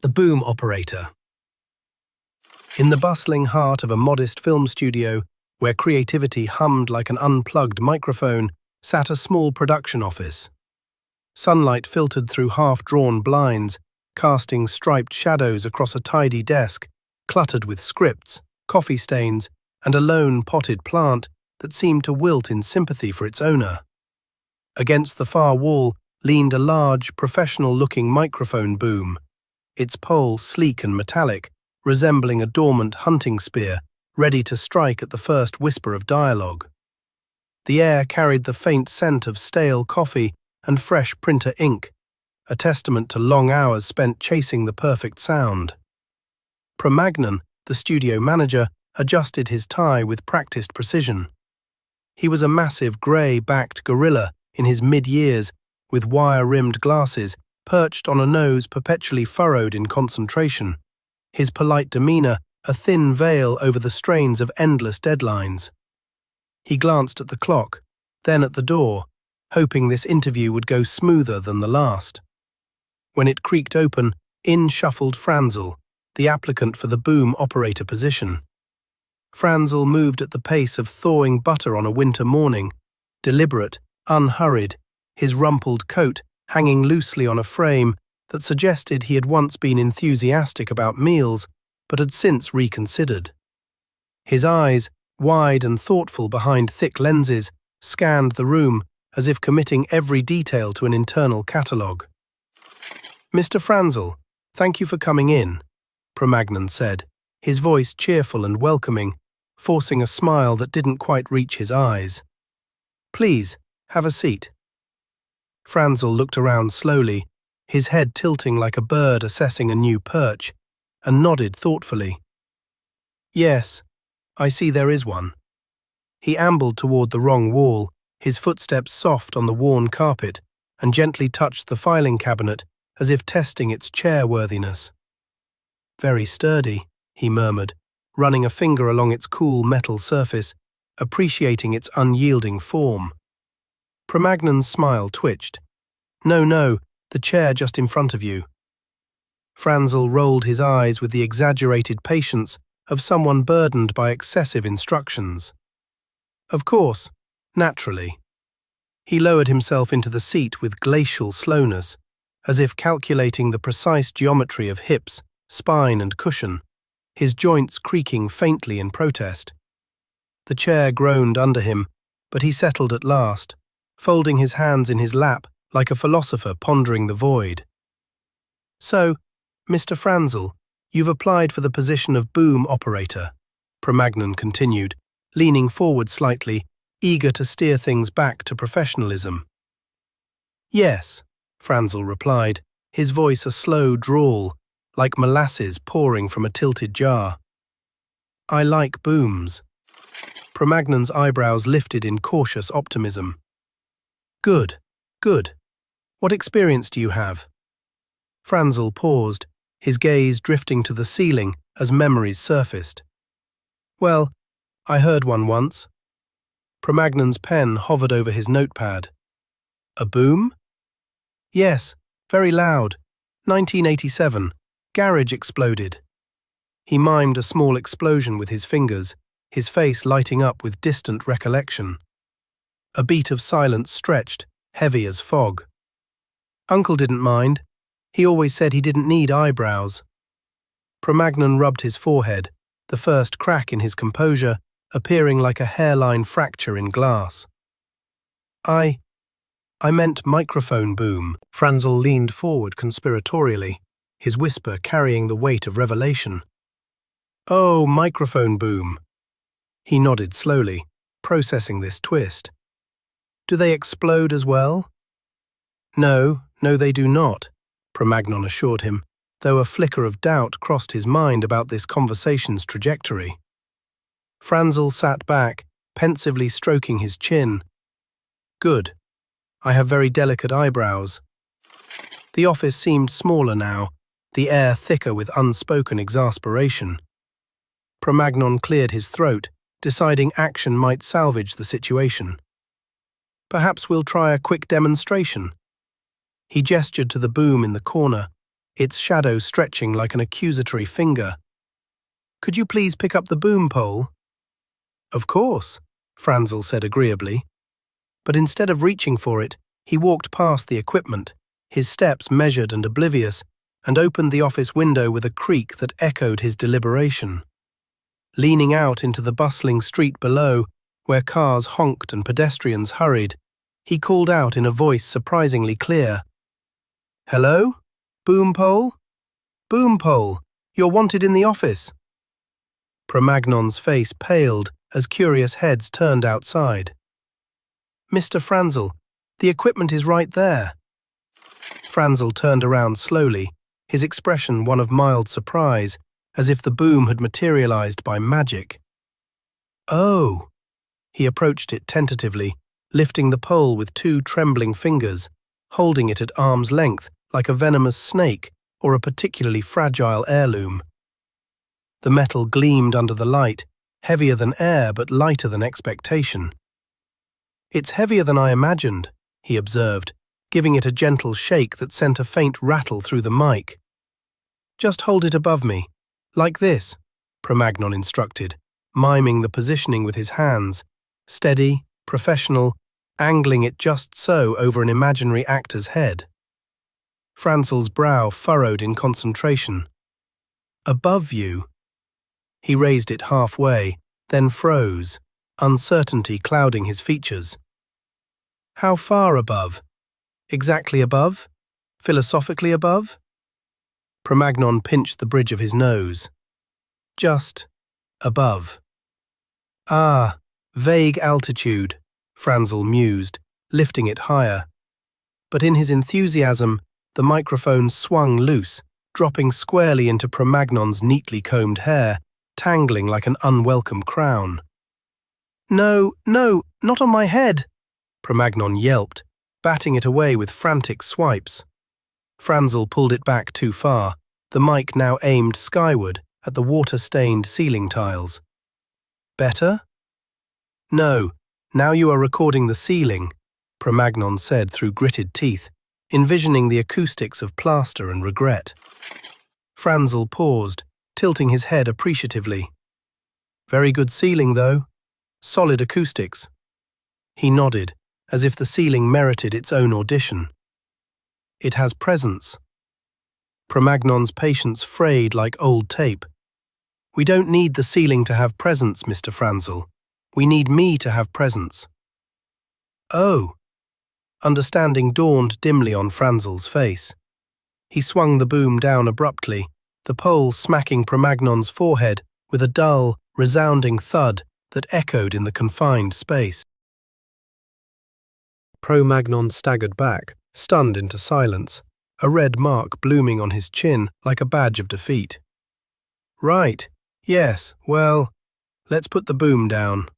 The boom operator. In the bustling heart of a modest film studio, where creativity hummed like an unplugged microphone, sat a small production office. Sunlight filtered through half-drawn blinds, casting striped shadows across a tidy desk, cluttered with scripts, coffee stains, and a lone potted plant that seemed to wilt in sympathy for its owner. Against the far wall leaned a large, professional-looking microphone boom, its pole sleek and metallic, resembling a dormant hunting spear, ready to strike at the first whisper of dialogue. The air carried the faint scent of stale coffee and fresh printer ink, a testament to long hours spent chasing the perfect sound. Promagnon, the studio manager, adjusted his tie with practiced precision. He was a massive grey-backed gorilla in his mid-years, with wire-rimmed glasses perched on a nose perpetually furrowed in concentration, his polite demeanour a thin veil over the strains of endless deadlines. He glanced at the clock, then at the door, hoping this interview would go smoother than the last. When it creaked open, in shuffled Franzl, the applicant for the boom operator position. Franzl moved at the pace of thawing butter on a winter morning, deliberate, unhurried, his rumpled coat hanging loosely on a frame that suggested he had once been enthusiastic about meals but had since reconsidered. His eyes, wide and thoughtful behind thick lenses, scanned the room as if committing every detail to an internal catalogue. "Mr. Franzl, thank you for coming in," Promagnon said, his voice cheerful and welcoming, forcing a smile that didn't quite reach his eyes. "Please, have a seat." Franzl looked around slowly, his head tilting like a bird assessing a new perch, and nodded thoughtfully. "Yes, I see there is one." He ambled toward the wrong wall, his footsteps soft on the worn carpet, and gently touched the filing cabinet as if testing its chair-worthiness. "Very sturdy," he murmured, running a finger along its cool metal surface, appreciating its unyielding form. Promagnon's smile twitched. No, the chair just in front of you." Franzl rolled his eyes with the exaggerated patience of someone burdened by excessive instructions. "Of course, naturally." He lowered himself into the seat with glacial slowness, as if calculating the precise geometry of hips, spine and cushion, his joints creaking faintly in protest. The chair groaned under him, but he settled at last, folding his hands in his lap like a philosopher pondering the void. "So, Mr. Franzl, you've applied for the position of boom operator," Promagnon continued, leaning forward slightly, eager to steer things back to professionalism. "Yes," Franzl replied, his voice a slow drawl, like molasses pouring from a tilted jar. "I like booms." Promagnon's eyebrows lifted in cautious optimism. Good. What experience do you have?" Franzl paused, his gaze drifting to the ceiling as memories surfaced. "Well, I heard one once." Promagnon's pen hovered over his notepad. "A boom?" "Yes, very loud. 1987. Garage exploded." He mimed a small explosion with his fingers, his face lighting up with distant recollection. A beat of silence stretched, heavy as fog. "Uncle didn't mind. He always said he didn't need eyebrows." Promagnon rubbed his forehead, the first crack in his composure appearing like a hairline fracture in glass. I meant microphone boom." Franzl leaned forward conspiratorially, his whisper carrying the weight of revelation. "Oh, microphone boom." He nodded slowly, processing this twist. "Do they explode as well?" No, they do not," Promagnon assured him, though a flicker of doubt crossed his mind about this conversation's trajectory. Franzl sat back, pensively stroking his chin. "Good. I have very delicate eyebrows." The office seemed smaller now, the air thicker with unspoken exasperation. Promagnon cleared his throat, deciding action might salvage the situation. "Perhaps we'll try a quick demonstration." He gestured to the boom in the corner, its shadow stretching like an accusatory finger. "Could you please pick up the boom pole?" "Of course," Franzl said agreeably. But instead of reaching for it, he walked past the equipment, his steps measured and oblivious, and opened the office window with a creak that echoed his deliberation. Leaning out into the bustling street below, where cars honked and pedestrians hurried, he called out in a voice surprisingly clear. "Hello? Boom pole? Boom pole, you're wanted in the office." Promagnon's face paled as curious heads turned outside. "Mr. Franzl, the equipment is right there." Franzl turned around slowly, his expression one of mild surprise, as if the boom had materialized by magic. "Oh!" He approached it tentatively, lifting the pole with two trembling fingers, holding it at arm's length like a venomous snake or a particularly fragile heirloom. The metal gleamed under the light, heavier than air but lighter than expectation. "It's heavier than I imagined," he observed, giving it a gentle shake that sent a faint rattle through the mic. "Just hold it above me, like this," Promagnon instructed, miming the positioning with his hands, steady, professional, angling it just so over an imaginary actor's head. Franzl's brow furrowed in concentration. "Above you." He raised it halfway, then froze, uncertainty clouding his features. "How far above? Exactly above? Philosophically above?" Promagnon pinched the bridge of his nose. "Just above." "Ah, vague altitude," Franzl mused, lifting it higher. But in his enthusiasm, the microphone swung loose, dropping squarely into Promagnon's neatly combed hair, tangling like an unwelcome crown. "No, no, not on my head," Promagnon yelped, batting it away with frantic swipes. Franzl pulled it back too far, the mic now aimed skyward at the water-stained ceiling tiles. "Better?" "No, now you are recording the ceiling," Promagnon said through gritted teeth, envisioning the acoustics of plaster and regret. Franzl paused, tilting his head appreciatively. "Very good ceiling, though. Solid acoustics." He nodded, as if the ceiling merited its own audition. "It has presence." Promagnon's patience frayed like old tape. "We don't need the ceiling to have presence, Mr. Franzl. We need me to have presence." "Oh!" Understanding dawned dimly on Franzl's face. He swung the boom down abruptly, the pole smacking Promagnon's forehead with a dull, resounding thud that echoed in the confined space. Promagnon staggered back, stunned into silence, a red mark blooming on his chin like a badge of defeat. "Right, yes, well, let's put the boom down."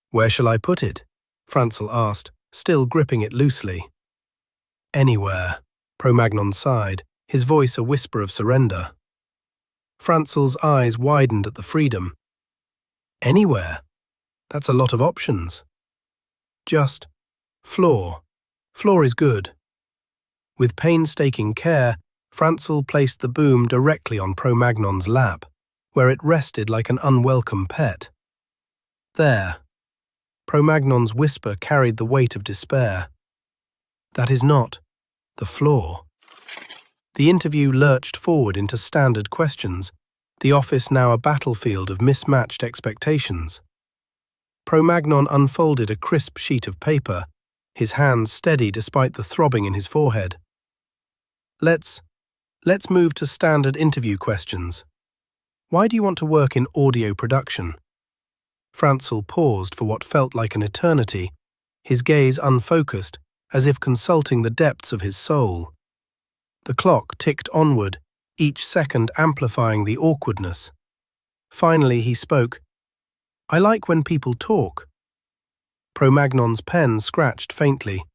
"Where shall I put it?" Franzl asked, still gripping it loosely. "Anywhere," Promagnon sighed, his voice a whisper of surrender. Franzl's eyes widened at the freedom. "Anywhere? That's a lot of options." "Just floor. Floor is good." With painstaking care, Franzl placed the boom directly on Promagnon's lap, where it rested like an unwelcome pet. "There." Promagnon's whisper carried the weight of despair. "That is not the floor." The interview lurched forward into standard questions, the office now a battlefield of mismatched expectations. Promagnon unfolded a crisp sheet of paper, his hands steady despite the throbbing in his forehead. Let's move to standard interview questions. Why do you want to work in audio production?" Franzl paused for what felt like an eternity, his gaze unfocused, as if consulting the depths of his soul. The clock ticked onward, each second amplifying the awkwardness. Finally he spoke. "I like when people talk." Promagnon's pen scratched faintly.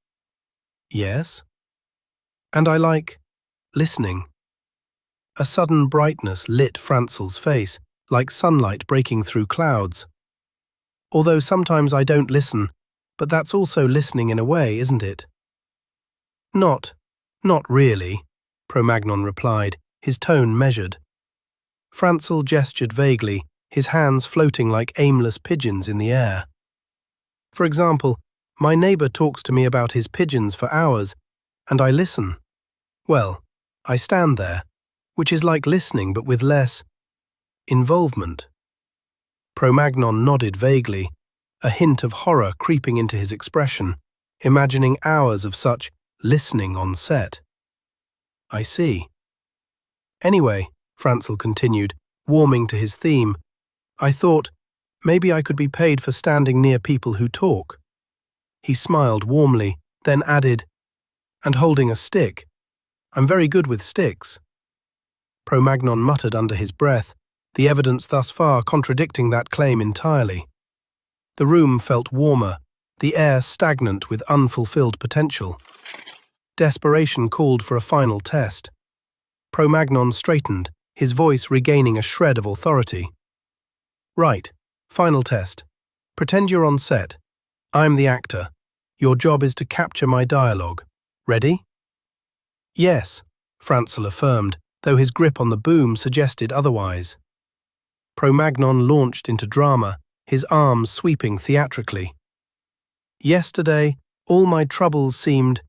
"Yes?" "And I like listening." A sudden brightness lit Franzl's face, like sunlight breaking through clouds. "Although sometimes I don't listen, but that's also listening in a way, isn't it?" Not really," Promagnon replied, his tone measured. Franzl gestured vaguely, his hands floating like aimless pigeons in the air. For example, my neighbor talks to me about his pigeons for hours, and I listen. Well, I stand there, which is like listening but with less involvement. Promagnon nodded vaguely, a hint of horror creeping into his expression, imagining hours of such listening on set. I see. Anyway, Franzl continued, warming to his theme, I thought, maybe I could be paid for standing near people who talk. He smiled warmly, then added, and holding a stick. I'm very good with sticks. Promagnon muttered under his breath, the evidence thus far contradicting that claim entirely. The room felt warmer, the air stagnant with unfulfilled potential. Desperation called for a final test. Promagnon straightened, his voice regaining a shred of authority. Right, final test. Pretend you're on set. I'm the actor. Your job is to capture my dialogue. Ready? Yes, Franzl affirmed, though his grip on the boom suggested otherwise. Promagnon launched into drama, his arms sweeping theatrically. Yesterday, all my troubles seemed...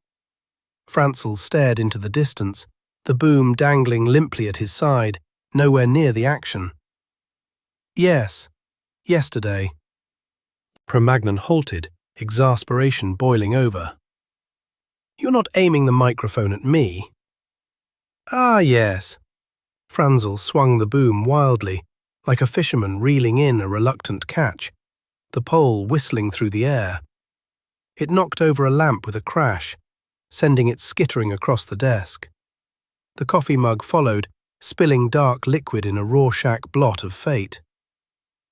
Franzl stared into the distance, the boom dangling limply at his side, nowhere near the action. Yes, yesterday. Promagnon halted, exasperation boiling over. You're not aiming the microphone at me. Ah, yes. Franzl swung the boom wildly, like a fisherman reeling in a reluctant catch, the pole whistling through the air. It knocked over a lamp with a crash, sending it skittering across the desk. The coffee mug followed, spilling dark liquid in a Rorschach blot of fate.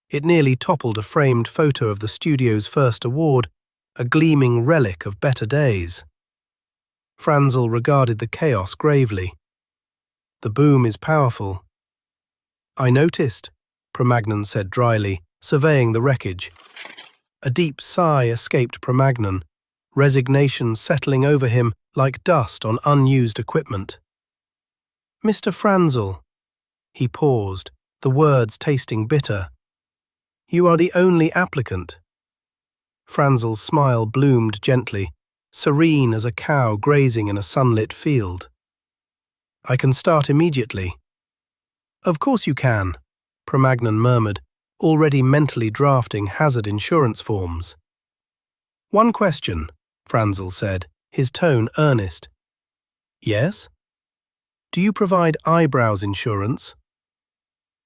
It nearly toppled a framed photo of the studio's first award, a gleaming relic of better days. Franzl regarded the chaos gravely. The boom is powerful. I noticed, Promagnon said dryly, surveying the wreckage. A deep sigh escaped Promagnon, resignation settling over him like dust on unused equipment. Mr. Franzl, he paused, the words tasting bitter. You are the only applicant. Franzl's smile bloomed gently, serene as a cow grazing in a sunlit field. I can start immediately. Of course you can, Promagnon murmured, already mentally drafting hazard insurance forms. One question, Franzl said, his tone earnest. Yes? Do you provide eyebrows insurance?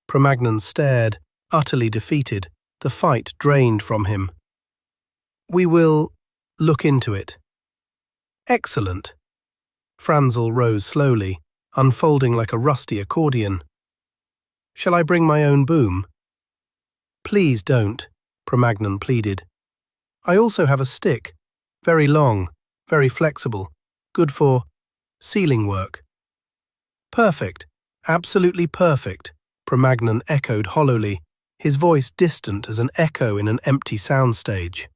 Promagnon stared, utterly defeated, the fight drained from him. We will look into it. Excellent. Franzl rose slowly, unfolding like a rusty accordion. Shall I bring my own boom? Please don't, Promagnon pleaded. I also have a stick, very long, very flexible, good for ceiling work. Perfect, absolutely perfect, Promagnon echoed hollowly, his voice distant as an echo in an empty soundstage.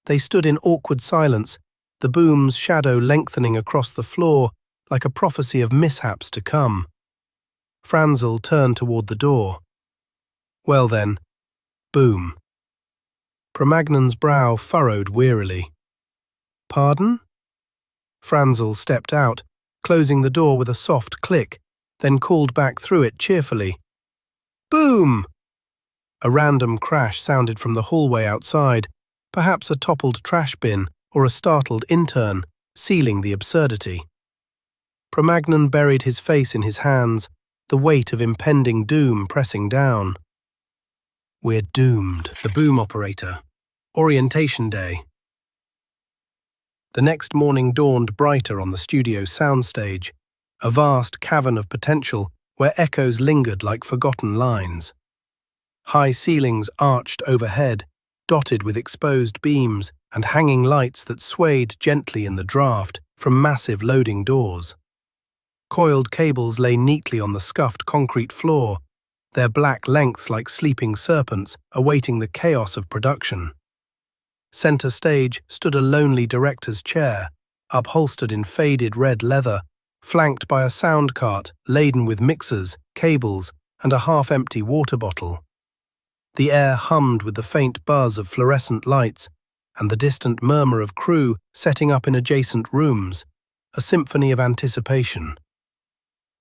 They stood in awkward silence, the boom's shadow lengthening across the floor like a prophecy of mishaps to come. Franzl turned toward the door. Well then, boom. Promagnon's brow furrowed wearily. Pardon? Franzl stepped out, closing the door with a soft click, then called back through it cheerfully. Boom! A random crash sounded from the hallway outside, perhaps a toppled trash bin or a startled intern, sealing the absurdity. Promagnon buried his face in his hands, the weight of impending doom pressing down. We're doomed, the boom operator. Orientation day. The next morning dawned brighter on the studio soundstage, a vast cavern of potential where echoes lingered like forgotten lines. High ceilings arched overhead, dotted with exposed beams and hanging lights that swayed gently in the draft from massive loading doors. Coiled cables lay neatly on the scuffed concrete floor, their black lengths like sleeping serpents awaiting the chaos of production. Center stage stood a lonely director's chair, upholstered in faded red leather, flanked by a sound cart laden with mixers, cables, and a half-empty water bottle. The air hummed with the faint buzz of fluorescent lights and the distant murmur of crew setting up in adjacent rooms, a symphony of anticipation.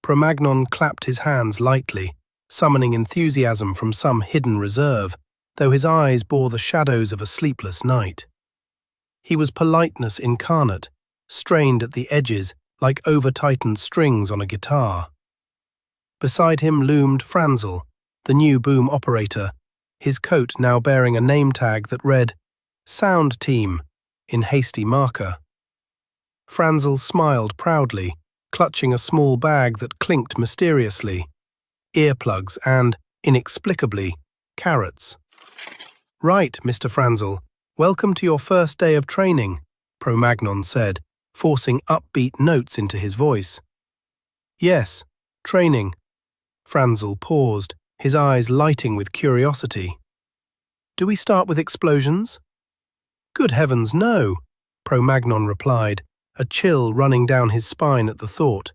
Promagnon clapped his hands lightly, summoning enthusiasm from some hidden reserve, though his eyes bore the shadows of a sleepless night. He was politeness incarnate, strained at the edges like over-tightened strings on a guitar. Beside him loomed Franzl, the new boom operator, his coat now bearing a name tag that read, "Sound Team," in hasty marker. Franzl smiled proudly, clutching a small bag that clinked mysteriously. Earplugs and, inexplicably, carrots. "Right, Mr. Franzl, welcome to your first day of training," Promagnon said, forcing upbeat notes into his voice. "Yes, training." Franzl paused, his eyes lighting with curiosity. "Do we start with explosions?" "Good heavens, no," Promagnon replied, a chill running down his spine at the thought.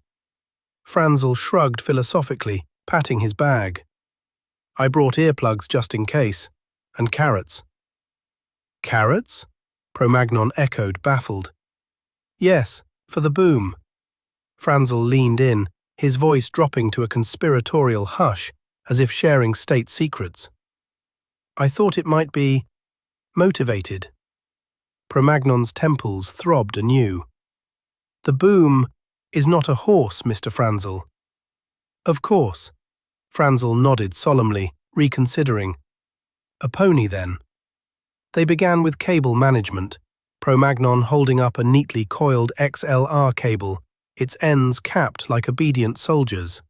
Franzl shrugged philosophically, patting his bag. "I brought earplugs just in case, and carrots." "Carrots?" Promagnon echoed, baffled. "Yes, for the boom." Franzl leaned in, his voice dropping to a conspiratorial hush, as if sharing state secrets. "I thought it might be motivated." Promagnon's temples throbbed anew. "The boom is not a horse, Mr. Franzl." "Of course." Franzl nodded solemnly, reconsidering. "A pony, then." They began with cable management, Promagnon holding up a neatly coiled XLR cable, its ends capped like obedient soldiers.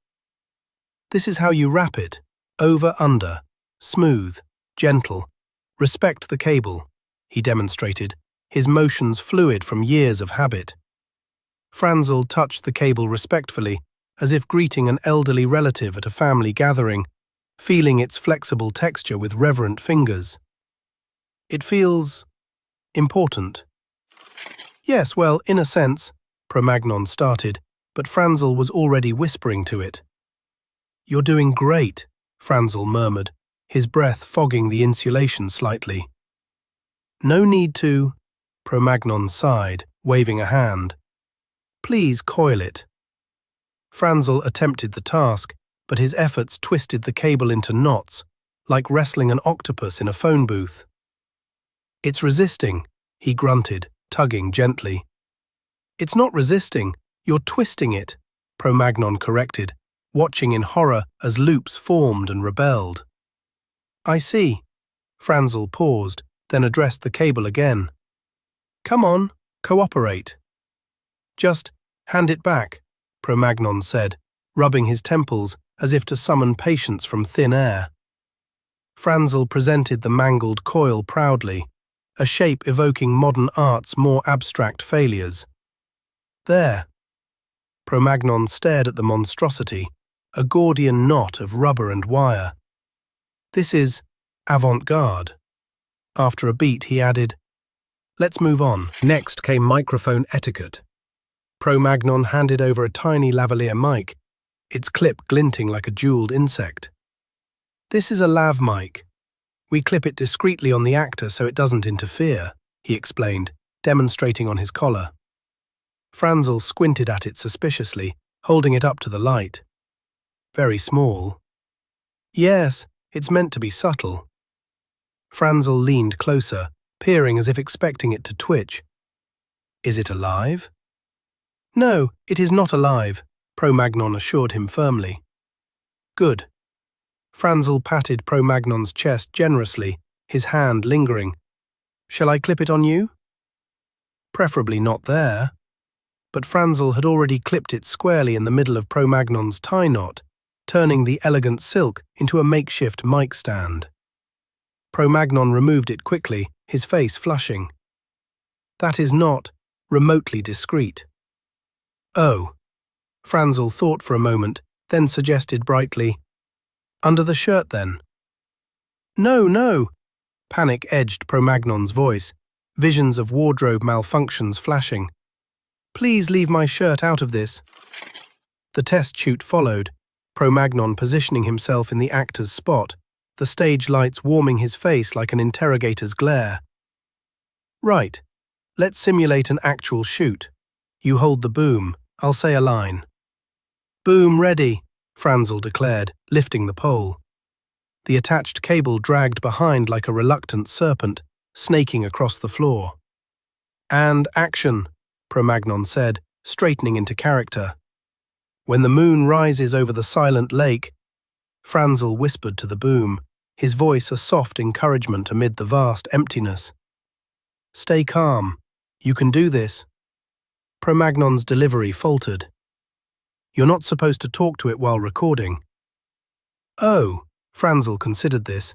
"This is how you wrap it, over-under, smooth, gentle. Respect the cable," he demonstrated, his motions fluid from years of habit. Franzl touched the cable respectfully, as if greeting an elderly relative at a family gathering, feeling its flexible texture with reverent fingers. "It feels important." "Yes, well, in a sense," Promagnon started, but Franzl was already whispering to it. "You're doing great," Franzl murmured, his breath fogging the insulation slightly. "No need to," Promagnon sighed, waving a hand. "Please coil it." Franzl attempted the task, but his efforts twisted the cable into knots, like wrestling an octopus in a phone booth. "It's resisting," he grunted, tugging gently. "It's not resisting, you're twisting it," Promagnon corrected, watching in horror as loops formed and rebelled. "I see." Franzl paused, then addressed the cable again. "Come on, cooperate." "Just hand it back," Promagnon said, rubbing his temples as if to summon patience from thin air. Franzl presented the mangled coil proudly, a shape evoking modern art's more abstract failures. "There." Promagnon stared at the monstrosity, a Gordian knot of rubber and wire. "This is avant-garde." After a beat, he added, "Let's move on." Next came microphone etiquette. Promagnon handed over a tiny lavalier mic, its clip glinting like a jeweled insect. "This is a lav mic. We clip it discreetly on the actor so it doesn't interfere," he explained, demonstrating on his collar. Franzl squinted at it suspiciously, holding it up to the light. "Very small." "Yes, it's meant to be subtle." Franzl leaned closer, peering as if expecting it to twitch. "Is it alive?" "No, it is not alive," Promagnon assured him firmly. "Good." Franzl patted Promagnon's chest generously, his hand lingering. "Shall I clip it on you?" "Preferably not there." But Franzl had already clipped it squarely in the middle of Promagnon's tie knot, turning the elegant silk into a makeshift mic stand. Promagnon removed it quickly, his face flushing. "That is not remotely discreet." "Oh." Franzl thought for a moment, then suggested brightly, "Under the shirt, then?" "No, no," panic edged Promagnon's voice, visions of wardrobe malfunctions flashing. "Please leave my shirt out of this." The test shoot followed, Promagnon positioning himself in the actor's spot, the stage lights warming his face like an interrogator's glare. Right, let's simulate an actual shoot. You hold the boom, I'll say a line. Boom ready, Franzl declared, lifting the pole. The attached cable dragged behind like a reluctant serpent, snaking across the floor. And action, Promagnon said, straightening into character. When the moon rises over the silent lake, Franzl whispered to the boom, his voice a soft encouragement amid the vast emptiness. Stay calm. You can do this. Promagnon's delivery faltered. You're not supposed to talk to it while recording. Oh, Franzl considered this.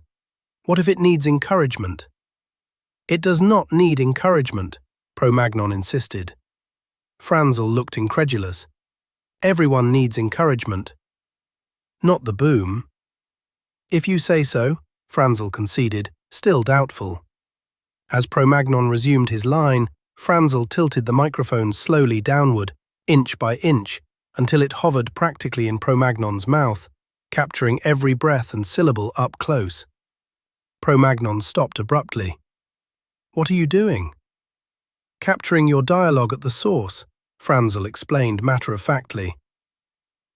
What if it needs encouragement? It does not need encouragement, Promagnon insisted. Franzl looked incredulous. Everyone needs encouragement. Not the boom. If you say so, Franzl conceded, still doubtful. As Promagnon resumed his line, Franzl tilted the microphone slowly downward, inch by inch, until it hovered practically in Promagnon's mouth, capturing every breath and syllable up close. Promagnon stopped abruptly. What are you doing? Capturing your dialogue at the source, Franzl explained matter-of-factly.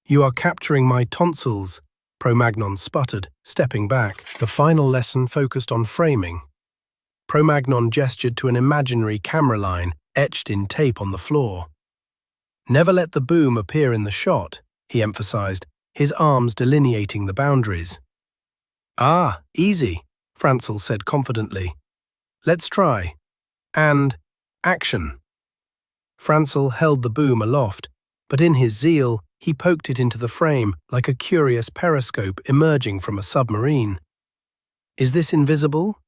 You are capturing my tonsils, Promagnon sputtered, stepping back. The final lesson focused on framing. Promagnon gestured to an imaginary camera line etched in tape on the floor. Never let the boom appear in the shot, he emphasized, his arms delineating the boundaries. Ah, easy, Franzl said confidently. Let's try. And action. Franzl held the boom aloft, but in his zeal, he poked it into the frame like a curious periscope emerging from a submarine. Is this invisible?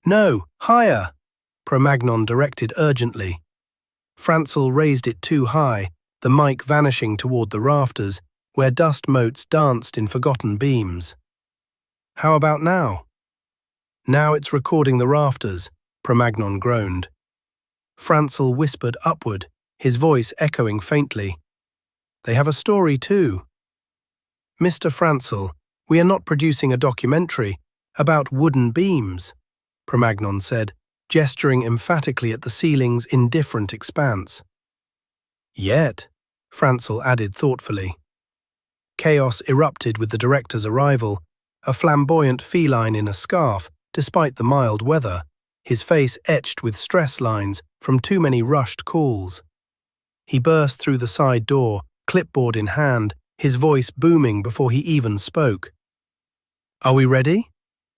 No, higher, Promagnon directed urgently. Franzl raised it too high, the mic vanishing toward the rafters, where dust motes danced in forgotten beams. How about now? Now it's recording the rafters, Promagnon groaned. Franzl whispered upward, his voice echoing faintly. They have a story too. Mr. Franzl, we are not producing a documentary about wooden beams, Promagnon said, gesturing emphatically at the ceiling's indifferent expanse. Yet, Franzl added thoughtfully. Chaos erupted with the director's arrival, a flamboyant feline in a scarf, despite the mild weather, his face etched with stress lines from too many rushed calls. He burst through the side door, clipboard in hand, his voice booming before he even spoke. Are we ready?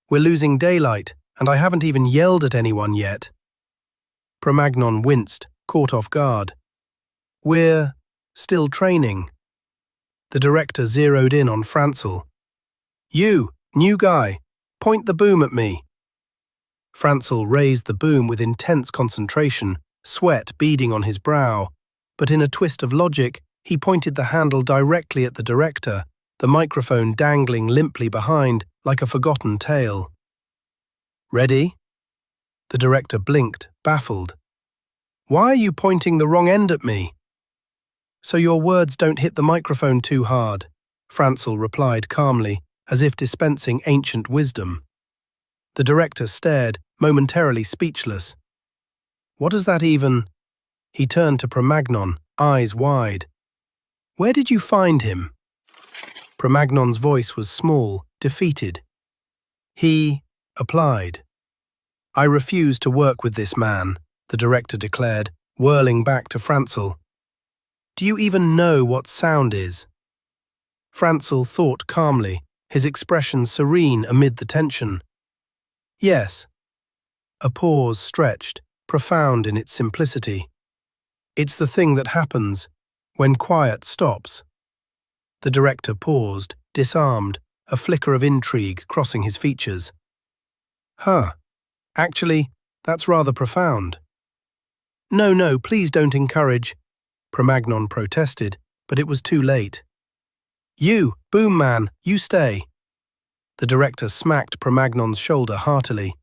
We're losing daylight, and I haven't even yelled at anyone yet. Promagnon winced, caught off guard. We're still training. The director zeroed in on Franzl. You, new guy, point the boom at me. Franzl raised the boom with intense concentration, sweat beading on his brow, but in a twist of logic, he pointed the handle directly at the director, the microphone dangling limply behind like a forgotten tail. Ready? The director blinked, baffled. Why are you pointing the wrong end at me? So your words don't hit the microphone too hard, Franzl replied calmly, as if dispensing ancient wisdom. The director stared, momentarily speechless. What does that even... He turned to Promagnon, eyes wide. Where did you find him? Promagnon's voice was small, defeated. He applied. I refuse to work with this man, the director declared, whirling back to Franzl. Do you even know what sound is? Franzl thought calmly, his expression serene amid the tension. Yes. A pause stretched, profound in its simplicity. It's the thing that happens when quiet stops. The director paused, disarmed, a flicker of intrigue crossing his features. Huh. Actually, that's rather profound. No, please don't encourage, Promagnon protested, but it was too late. You, boom man, you stay. The director smacked Promagnon's shoulder heartily.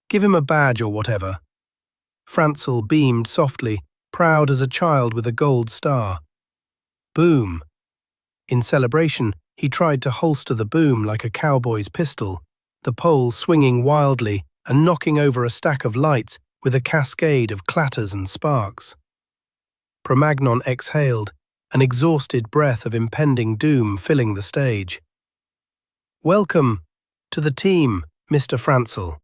Give him a badge or whatever. Franzl beamed softly, proud as a child with a gold star. Boom! In celebration, he tried to holster the boom like a cowboy's pistol, the pole swinging wildly and knocking over a stack of lights with a cascade of clatters and sparks. Promagnon exhaled, an exhausted breath of impending doom filling the stage. "Welcome to the team, Mr. Franzl,"